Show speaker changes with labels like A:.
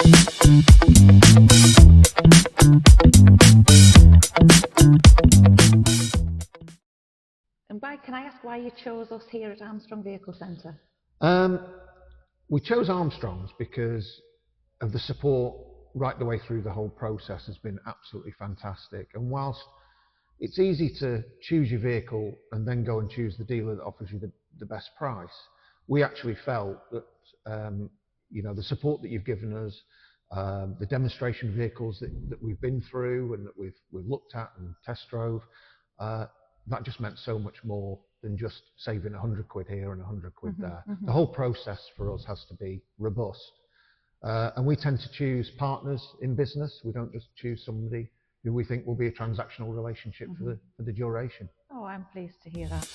A: And can I ask why you chose us here at Armstrong Vehicle Centre?
B: We chose Armstrong's because of the support right the way through the whole process has been absolutely fantastic. And whilst it's easy to choose your vehicle and then go and choose the dealer that offers you the best price, we actually felt that the support that you've given us, the demonstration vehicles that we've been through and that we've looked at and test drove, that just meant so much more than just saving 100 quid here and 100 quid there. The whole process for us has to be robust. And we tend to choose partners in business. We don't just choose somebody who we think will be a transactional relationship for the duration.
A: Oh, I'm pleased to hear that.